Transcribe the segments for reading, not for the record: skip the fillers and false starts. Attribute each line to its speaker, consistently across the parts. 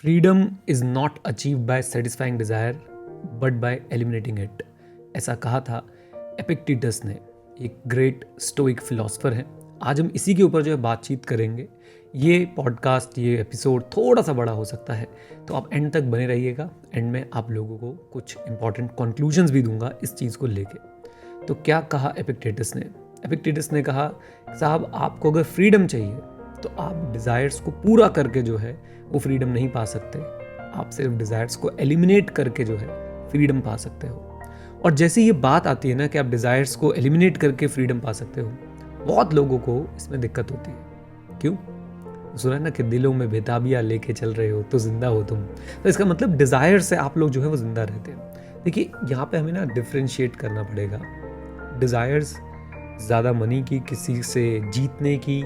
Speaker 1: Freedom is not achieve by satisfying Dzire but by eliminating it. ऐसा कहा था Epictetus ने, एक ग्रेट स्टोइक फिलोसफर है। आज हम इसी के ऊपर जो है बातचीत करेंगे। ये पॉडकास्ट, ये एपिसोड थोड़ा सा बड़ा हो सकता है, तो आप एंड तक बने रहिएगा। एंड में आप लोगों को कुछ इंपॉर्टेंट कंक्लूजन्स भी दूंगा इस चीज़ को लेके। तो क्या कहा एपिक्टेटस ने? एपिक्टेटस ने कहा, साहब आपको अगर फ्रीडम चाहिए तो आप डिज़ायर्स को पूरा करके जो है वो फ्रीडम नहीं पा सकते। आप सिर्फ डिज़ायर्स को एलिमिनेट करके जो है फ्रीडम पा सकते हो। और जैसे ये बात आती है ना कि आप डिज़ायर्स को एलिमिनेट करके फ्रीडम पा सकते हो, बहुत लोगों को इसमें दिक्कत होती है। क्यों? सुना है ना कि दिलों में बेताबियाँ लेके चल रहे हो तो जिंदा हो तुम। तो इसका मतलब डिज़ायर से आप लोग जो है वो जिंदा रहते हैं। देखिए, यहाँ पे हमें ना डिफ्रेंशिएट करना पड़ेगा। डिज़ायर्स ज़्यादा मनी की, किसी से जीतने की,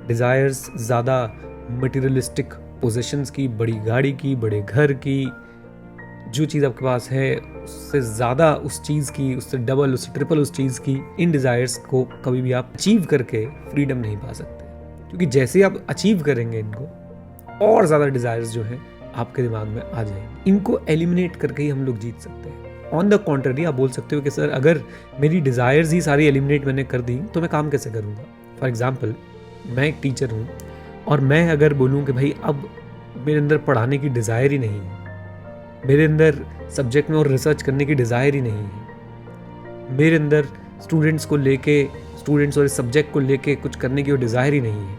Speaker 1: डिज़ायर्स ज़्यादा मटेरियलिस्टिक पोजेशंस की, बड़ी गाड़ी की, बड़े घर की, जो चीज़ आपके पास है उससे ज़्यादा उस चीज़ की, उससे डबल, उससे ट्रिपल उस चीज़ की। इन डिज़ायर्स को कभी भी आप अचीव करके फ्रीडम नहीं पा सकते, क्योंकि जैसे आप अचीव करेंगे इनको, और ज़्यादा डिज़ायर्स जो हैं आपके दिमाग में आ जाएंगे। इनको एलिमिनेट करके ही हम लोग जीत सकते हैं। ऑन द कॉन्ट्ररी, आप बोल सकते हो कि सर अगर मेरी डिज़ायर्स ही सारी एलिमिनेट मैंने कर दी तो मैं काम कैसे करूँगा? फॉर एग्जाम्पल, मैं एक टीचर हूँ और मैं अगर बोलूँ कि भाई अब मेरे अंदर पढ़ाने की डिज़ायर ही नहीं है, मेरे अंदर सब्जेक्ट में और रिसर्च करने की डिज़ायर ही नहीं है, मेरे अंदर स्टूडेंट्स और इस सब्जेक्ट को लेके कुछ करने की वो डिज़ायर ही नहीं है,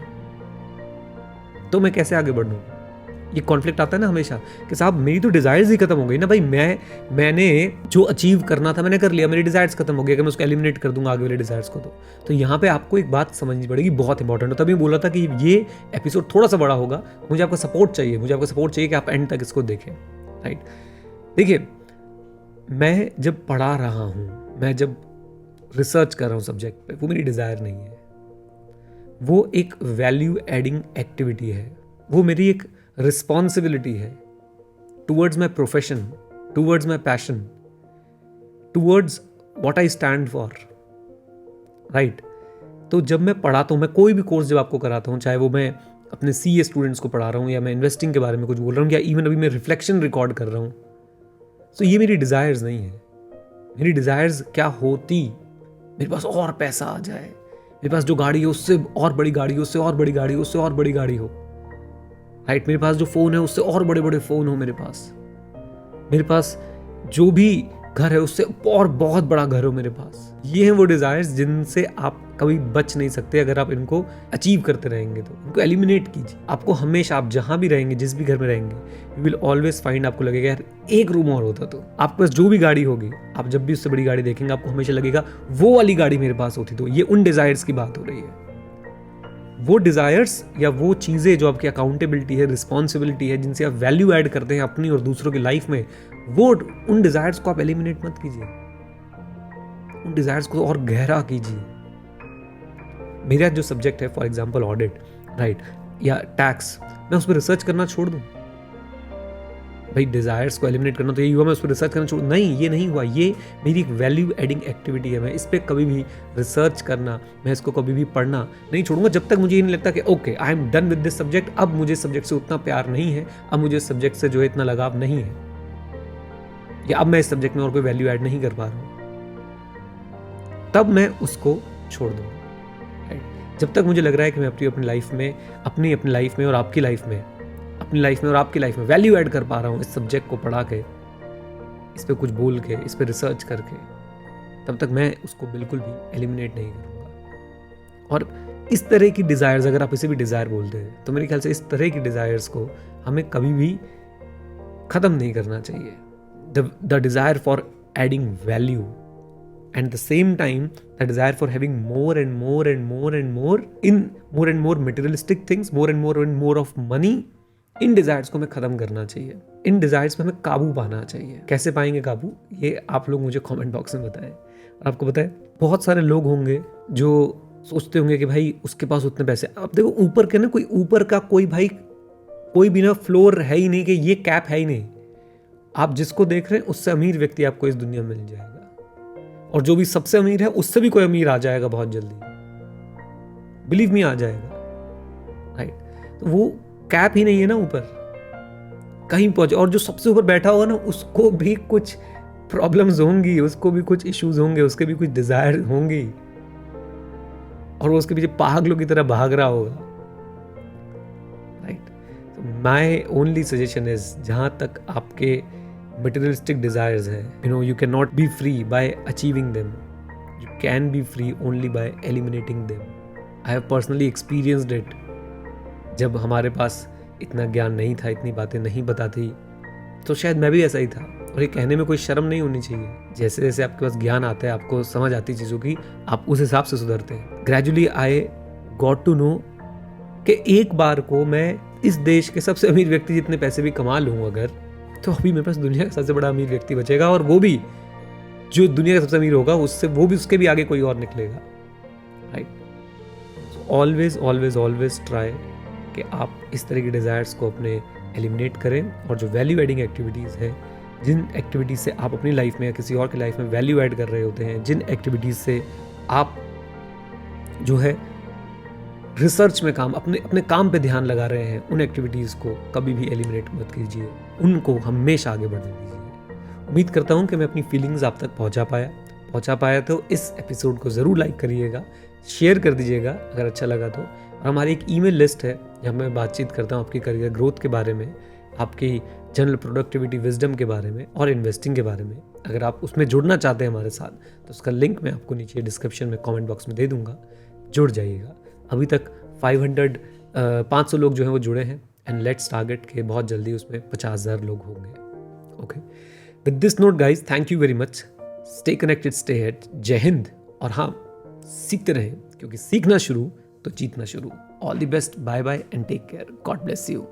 Speaker 1: तो मैं कैसे आगे बढ़ूँ? ये कॉन्फ्लिक्ट आता है ना हमेशा कि साहब मेरी तो डिज़ायर्स ही खत्म हो गई ना भाई। मैंने जो अचीव करना था मैंने कर लिया, मेरी डिज़ायर्स खत्म हो गई, कि मैं उसको एलिमिनेट कर दूंगा आगे वाले डिज़ायर्स को। तो यहाँ पे आपको एक बात समझनी पड़ेगी, बहुत इंपॉर्टेंट है। तभी बोला था कि ये एपिसोड थोड़ा सा बड़ा होगा। मुझे आपका सपोर्ट चाहिए कि आप एंड तक इसको देखें, राइट? देखिए, मैं जब पढ़ा रहा हूँ, मैं जब रिसर्च कर रहा हूँ सब्जेक्ट पे, वो मेरी डिज़ायर नहीं है, वो एक वैल्यू एडिंग एक्टिविटी है, वो मेरी एक रिस्पॉन्सिबिलिटी है towards my profession, towards my passion, towards what I stand for, right? तो जब मैं पढ़ाता हूँ, मैं कोई भी कोर्स जब आपको कराता हूँ, चाहे वो मैं अपने सीए स्टूडेंट्स को पढ़ा रहा हूँ, या मैं इन्वेस्टिंग के बारे में कुछ बोल रहा हूँ, या इवन अभी मैं रिफ्लेक्शन रिकॉर्ड कर रहा हूँ, तो ये मेरी डिज़ायर्स नहीं है। मेरी डिज़ायर्स क्या होती? मेरे पास और पैसा आ जाए, मेरे पास जो गाड़ी हो उससे और बड़ी गाड़ी हो, उससे और बड़ी गाड़ी हो, उससे और बड़ी गाड़ी हो, राइट? मेरे पास जो फ़ोन है उससे और बड़े बड़े फ़ोन हो, मेरे पास जो भी घर है उससे और बहुत बड़ा घर हो मेरे पास। ये हैं वो डिज़ायर्स जिनसे आप कभी बच नहीं सकते। अगर आप इनको अचीव करते रहेंगे तो इनको एलिमिनेट कीजिए। आपको हमेशा, आप जहाँ भी रहेंगे, जिस भी घर में रहेंगे, यू विल ऑलवेज फाइंड, आपको लगेगा यार एक रूम और होता तो। आपके पास जो भी गाड़ी होगी, आप जब भी उससे बड़ी गाड़ी देखेंगे, आपको हमेशा लगेगा वो वाली गाड़ी मेरे पास होती तो। ये उन डिज़ायर्स की बात हो रही है। वो डिज़ायर्स या वो चीज़ें जो आपकी अकाउंटेबिलिटी है, रिस्पॉन्सिबिलिटी है, जिनसे आप वैल्यू ऐड करते हैं अपनी और दूसरों की लाइफ में, वो उन डिज़ायर्स को आप एलिमिनेट मत कीजिए, उन डिज़ायर्स को और गहरा कीजिए। मेरा जो सब्जेक्ट है, फॉर एग्जांपल ऑडिट, राइट, या टैक्स, मैं उस पर रिसर्च करना छोड़ दूं? भाई डिज़ायर्स को एलिमिनेट करना तो यही हुआ मैं उस पर रिसर्च करना छोड़? नहीं, ये नहीं हुआ। ये मेरी एक वैल्यू एडिंग एक्टिविटी है। मैं इस पर कभी भी रिसर्च करना, मैं इसको कभी भी पढ़ना नहीं छोड़ूंगा जब तक मुझे ये नहीं लगता कि okay, I am done with this subject. अब मुझे सब्जेक्ट से उतना प्यार नहीं है, अब मुझे इस सब्जेक्ट से जो है इतना लगाव नहीं है, या अब मैं इस सब्जेक्ट में और कोई वैल्यू ऐड नहीं कर पा रहा हूँ, तब मैं उसको छोड़ दूंगा, राइट? जब तक मुझे लग रहा है कि मैं अपनी लाइफ में, अपनी लाइफ में और आपकी लाइफ में, अपनी लाइफ में और आपकी लाइफ में वैल्यू ऐड कर पा रहा हूँ इस सब्जेक्ट को पढ़ा के, इस पे कुछ बोल के, इस पे रिसर्च करके, तब तक मैं उसको बिल्कुल भी एलिमिनेट नहीं करूँगा। और इस तरह की डिज़ायर्स, अगर आप इसे भी डिज़ायर बोलते हैं, तो मेरे ख्याल से इस तरह की डिज़ायर्स को हमें कभी भी ख़त्म नहीं करना चाहिए। The desire for adding value, and the same time the desire for having more and more and more and more in more and more materialistic things, more and more of money, in desires को हमें ख़त्म करना चाहिए। इन desires पे हमें काबू पाना चाहिए। कैसे पाएंगे काबू, ये आप लोग मुझे कमेंट बॉक्स में बताएं। और आपको पता है, बहुत सारे लोग होंगे जो सोचते होंगे कि भाई उसके पास उतने पैसे। अब देखो, ऊपर के ना, कोई ऊपर का कोई भाई, कोई भी ना फ्लोर है ही नहीं, कि ये कैप है ही नहीं। आप जिसको देख रहे हैं उससे अमीर व्यक्ति आपको इस दुनिया में मिल जाएगा, और जो भी सबसे अमीर है उससे भी कोई अमीर आ जाएगा बहुत जल्दी, बिलीव मी, आ जाएगा, राइट? तो वो कैप ही नहीं है ना ऊपर। कहीं पहुंचे, और जो सबसे ऊपर बैठा होगा ना उसको भी कुछ प्रॉब्लम्स होंगी, उसको भी कुछ इश्यूज होंगे, उसके भी कुछ डिजायर होंगी, और वो उसके पीछे पागलों की तरह भाग रहा होगा, right. My only suggestion is, जहां तक आपके मटेरियलिस्टिक डिजायर्स हैं, you cannot be free by achieving them, you can be free only by eliminating them. I have personally experienced it. जब हमारे पास इतना ज्ञान नहीं था, इतनी बातें नहीं पता थी, तो शायद मैं भी ऐसा ही था, और ये कहने में कोई शर्म नहीं होनी चाहिए। जैसे जैसे आपके पास ज्ञान आता है, आपको समझ आती चीज़ों की, आप उस हिसाब से सुधरते हैं। Gradually I got to know कि एक बार को मैं इस देश के सबसे अमीर व्यक्ति जितने पैसे भी कमा लूँ अगर, तो अभी मेरे पास दुनिया का सबसे बड़ा अमीर व्यक्ति बचेगा, और वो भी जो दुनिया का सबसे अमीर होगा उससे वो भी उसके भी आगे कोई और निकलेगा, right. Always always always try कि आप इस तरह के डिज़ायर्स को अपने एलिमिनेट करें, और जो वैल्यू एडिंग एक्टिविटीज़ हैं, जिन एक्टिविटीज़ से आप अपनी लाइफ में या किसी और की लाइफ में वैल्यू ऐड कर रहे होते हैं, जिन एक्टिविटीज़ से आप जो है रिसर्च में काम, अपने काम पे ध्यान लगा रहे हैं, उन एक्टिविटीज़ को कभी भी एलिमिनेट मत कीजिए, उनको हमेशा आगे बढ़ने दीजिए। उम्मीद करता हूँ कि मैं अपनी फीलिंग्स आप तक पहुँचा पाया तो इस एपिसोड को ज़रूर लाइक करिएगा, शेयर कर दीजिएगा अगर अच्छा लगा तो। और हमारी एक ईमेल लिस्ट है जहाँ मैं बातचीत करता हूँ आपकी करियर ग्रोथ के बारे में, आपकी जनरल प्रोडक्टिविटी विजडम के बारे में और इन्वेस्टिंग के बारे में। अगर आप उसमें जुड़ना चाहते हैं हमारे साथ तो उसका लिंक मैं आपको नीचे डिस्क्रिप्शन में कमेंट बॉक्स में दे दूंगा, जुड़ जाइएगा। अभी तक 500 लोग जो हैं वो जुड़े हैं, एंड लेट्स टारगेट के बहुत जल्दी उसमें 50,000 लोग होंगे। Okay, with this note guys, thank you very much, stay connected, stay head, जय हिंद। और हाँ, सीखते रहें, क्योंकि सीखना शुरू तो जीतना शुरू। All the best, bye bye and take care, God bless you.